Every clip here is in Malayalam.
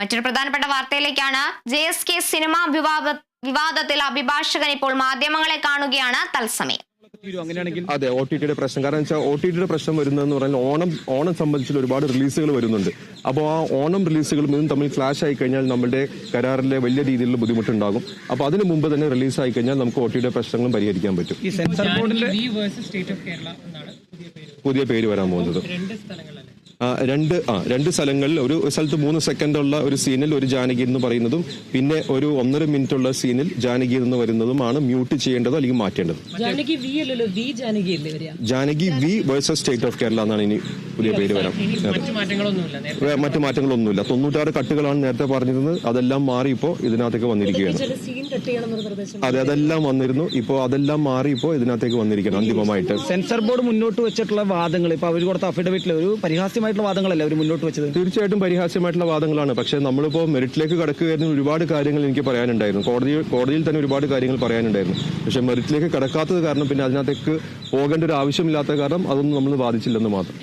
മറ്റൊരു പ്രധാനപ്പെട്ട വാർത്തയിലേക്കാണ്. JSK സിനിമാ വിവാദത്തിൽ അഭിഭാഷകൻ ഇപ്പോൾ മാധ്യമങ്ങളെ കാണുകയാണ് തത്സമയം. അതെ, OTTയുടെ പ്രശ്നം. കാരണം വെച്ചാൽ OTTയുടെ പ്രശ്നം വരുന്നതെന്ന് പറഞ്ഞാൽ ഓണം സംബന്ധിച്ചുള്ള ഒരുപാട് റിലീസുകൾ വരുന്നുണ്ട്. അപ്പോൾ ആ ഓണം റിലീസുകളും ഇതും തമ്മിൽ ക്ലാഷ് ആയി കഴിഞ്ഞാൽ നമ്മുടെ കരാറിലെ വലിയ രീതിയിലുള്ള ബുദ്ധിമുട്ടുണ്ടാകും. അപ്പോൾ അതിന് മുമ്പ് തന്നെ റിലീസ് ആയി കഴിഞ്ഞാൽ നമുക്ക് OTTയുടെ പ്രശ്നങ്ങളും പരിഹരിക്കാൻ പറ്റും. ഈ സെൻസർ ബോർഡിന്റെ പുതിയ പേര് വരാൻ പോകുന്നത് രണ്ട് സ്ഥലങ്ങളിൽ, ഒരു സ്ഥലത്ത് 3 സെക്കൻഡുള്ള ഒരു സീനിൽ ഒരു ജാനകി എന്ന് പറയുന്നതും പിന്നെ ഒരു 1.5 മിനിറ്റ് ഉള്ള സീനിൽ ജാനകി എന്ന് വരുന്നതുമാണ് മ്യൂട്ട് ചെയ്യേണ്ടത് അല്ലെങ്കിൽ മാറ്റേണ്ടത്. Janaki V versus state of Kerala എന്നാണ് ഇനി പുതിയ പേര് വരാം. മറ്റു മാറ്റങ്ങളൊന്നുമില്ല. 96 കട്ടുകളാണ് നേരത്തെ പറഞ്ഞിരുന്നത്. അതെല്ലാം മാറി ഇപ്പോൾ ഇതിനകത്തേക്ക് വന്നിരിക്കുകയാണ്. അതെ, അതെല്ലാം വന്നിരുന്നു. ഇപ്പോൾ അതെല്ലാം മാറി ഇപ്പോൾ ഇതിനകത്തേക്ക് വന്നിരിക്കുകയാണ് അന്തിമമായിട്ട്. സെൻസർ ബോർഡ് മുന്നോട്ട് വെച്ചിട്ടുള്ള വാദങ്ങൾ ഇപ്പൊ അവർ കൊടുത്ത അഫിഡവിറ്റിൽ ഒരു പരിഹാസ്യമായിട്ടുള്ള വാദങ്ങളല്ല അവർ മുന്നോട്ട് വെച്ചത്. തീർച്ചയായിട്ടും പരിഹാസ്യമായിട്ടുള്ള വാദങ്ങളാണ്. പക്ഷേ നമ്മളിപ്പോ മെറിറ്റിലേക്ക് കടക്കുകയായിരുന്നു. ഒരുപാട് കാര്യങ്ങൾ എനിക്ക് പറയാനുണ്ടായിരുന്നു. കോടതിയിൽ തന്നെ ഒരുപാട് കാര്യങ്ങൾ പറയാനുണ്ടായിരുന്നു. പക്ഷെ മെറിറ്റിലേക്ക് കടക്കാത്തത് കാരണം പിന്നെ അതിനകത്തേക്ക് പോകേണ്ട ഒരു ആവശ്യമില്ലാത്ത കാരണം അതൊന്നും നമ്മൾ ബാധിച്ചില്ലെന്ന് മാത്രം.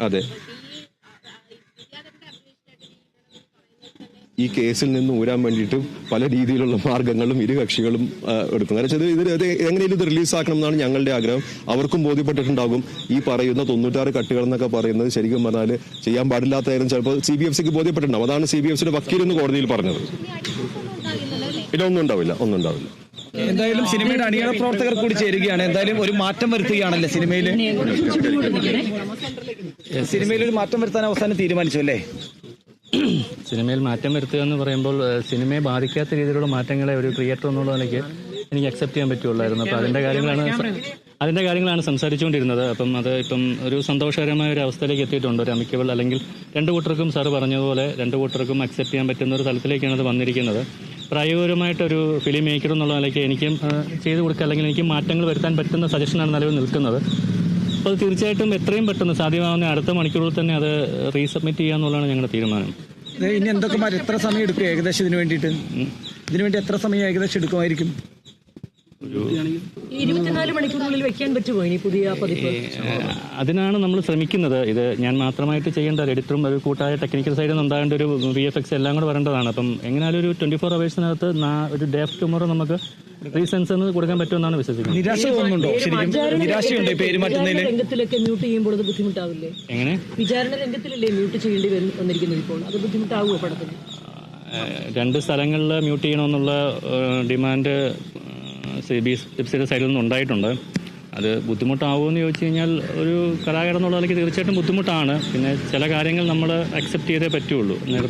അതെ, ഈ കേസിൽ നിന്ന് ഊരാൻ വേണ്ടിയിട്ട് പല രീതിയിലുള്ള മാർഗങ്ങളും ഇരു കക്ഷികളും എടുക്കും. കാരണം ഇത് എങ്ങനെയും ഇത് റിലീസാക്കണം എന്നാണ് ഞങ്ങളുടെ ആഗ്രഹം. അവർക്കും ബോധ്യപ്പെട്ടിട്ടുണ്ടാകും ഈ പറയുന്ന 96 കട്ടുകൾ എന്നൊക്കെ പറയുന്നത് ശരിക്കും പറഞ്ഞാൽ ചെയ്യാൻ പാടില്ലാത്തായിരുന്നു. ചിലപ്പോൾ CBFCക്ക് ബോധ്യപ്പെട്ടിട്ടുണ്ടാവും. അതാണ് CBFCയുടെ വക്കീലെന്ന് കോടതിയിൽ പറഞ്ഞത്. പിന്നെ ഒന്നും ഉണ്ടാവില്ല. എന്തായാലും സിനിമയുടെ അണിയറ പ്രവർത്തകർ കൂടി ചേരുകയാണ്. എന്തായാലും ഒരു മാറ്റം വരുത്തുകയാണല്ലേ സിനിമയിൽ ഒരു മാറ്റം വരുത്താൻ അവസാനം തീരുമാനിച്ചു അല്ലേ? സിനിമയിൽ മാറ്റം വരുത്തുക എന്ന് പറയുമ്പോൾ സിനിമയെ ബാധിക്കാത്ത രീതിയിലുള്ള മാറ്റങ്ങളെ ഒരു ക്രിയേറ്റർ എന്നുള്ള നിലയ്ക്ക് എനിക്ക് അക്സെപ്റ്റ് ചെയ്യാൻ പറ്റുള്ളായിരുന്നു. അപ്പോൾ അതിന്റെ കാര്യങ്ങളാണ് സംസാരിച്ചുകൊണ്ടിരുന്നത്. അപ്പം അത് ഇപ്പം ഒരു സന്തോഷകരമായ ഒരു അവസ്ഥയിലേക്ക് എത്തിയിട്ടുണ്ട്. ഒരു അമിക്കബിൾ, അല്ലെങ്കിൽ രണ്ടു കൂട്ടർക്കും സാറ് പറഞ്ഞതുപോലെ രണ്ടു കൂട്ടർക്കും അക്സെപ്റ്റ് ചെയ്യാൻ പറ്റുന്ന ഒരു തലത്തിലേക്കാണ് അത് വന്നിരിക്കുന്നത്. പ്രായോഗികമായിട്ടൊരു ഫിലിം മേക്കർ എന്നുള്ള നിലയ്ക്ക് എനിക്കും ചെയ്തു കൊടുക്കുക, അല്ലെങ്കിൽ എനിക്ക് മാറ്റങ്ങൾ വരുത്താൻ പറ്റുന്ന സജഷനാണ് നിലവിൽ നിൽക്കുന്നത്. അപ്പോൾ അത് തീർച്ചയായിട്ടും എത്രയും പെട്ടെന്ന് സാധ്യമാകുന്ന അടുത്ത മണിക്കൂറിൽ തന്നെ അത് റീസബ്മിറ്റ് ചെയ്യുക എന്നുള്ളതാണ് ഞങ്ങളുടെ തീരുമാനം. ഇനി എന്തൊക്കെ എത്ര സമയം എടുക്കും ഏകദേശം ഇതിനുവേണ്ടി എത്ര സമയം ഏകദേശം എടുക്കുമായിരിക്കും? 24 മണിക്കൂറിനുള്ളിൽ വെക്കാൻ പറ്റുമോ ഇനി പുതിയ പതിപ്പ്? അതിനാണ് നമ്മൾ ശ്രമിക്കുന്നത്. ഇത് ഞാൻ മാത്രമായിട്ട് ചെയ്യേണ്ട, എഡിറ്ററും ഒരു കൂട്ടായ ടെക്നിക്കൽ സൈഡിൽ നിന്ന് ഉണ്ടാകേണ്ട ഒരു VFX എല്ലാം കൂടെ വരേണ്ടതാണ്. അപ്പം എങ്ങനെയാലും ഒരു 24 അവേഴ്സിനകത്ത് ഒരു ഡേ ഓഫ് ടുമോറോ നമുക്ക് റീസെൻസ് കൊടുക്കാൻ പറ്റുമെന്നാണ് വിശ്വസിക്കുന്നത്. രംഗത്തിലൊക്കെ മ്യൂട്ട് ചെയ്യുമ്പോൾ അത് ബുദ്ധിമുട്ടാവില്ലേ? എങ്ങനെ? വിചാരണ രംഗത്തിലല്ലേ മ്യൂട്ട് ചെയ്യേണ്ടി വന്നിരിക്കുന്നത് ഇപ്പോൾ? അത് ബുദ്ധിമുട്ടാവുമോ പടത്തിന്? 2 സ്ഥലങ്ങളിൽ മ്യൂട്ട് ചെയ്യണമെന്നുള്ള ഡിമാൻഡ് CBFCയുടെ സൈഡിൽ നിന്ന് ഉണ്ടായിട്ടുണ്ട്. അത് ബുദ്ധിമുട്ടാവുമെന്ന് ചോദിച്ചു കഴിഞ്ഞാൽ ഒരു കലാകാരൻ എന്നുള്ള നിലയ്ക്ക് തീർച്ചയായിട്ടും ബുദ്ധിമുട്ടാണ്. പിന്നെ ചില കാര്യങ്ങൾ നമ്മൾ അക്സെപ്റ്റ് ചെയ്തേ പറ്റുള്ളൂ.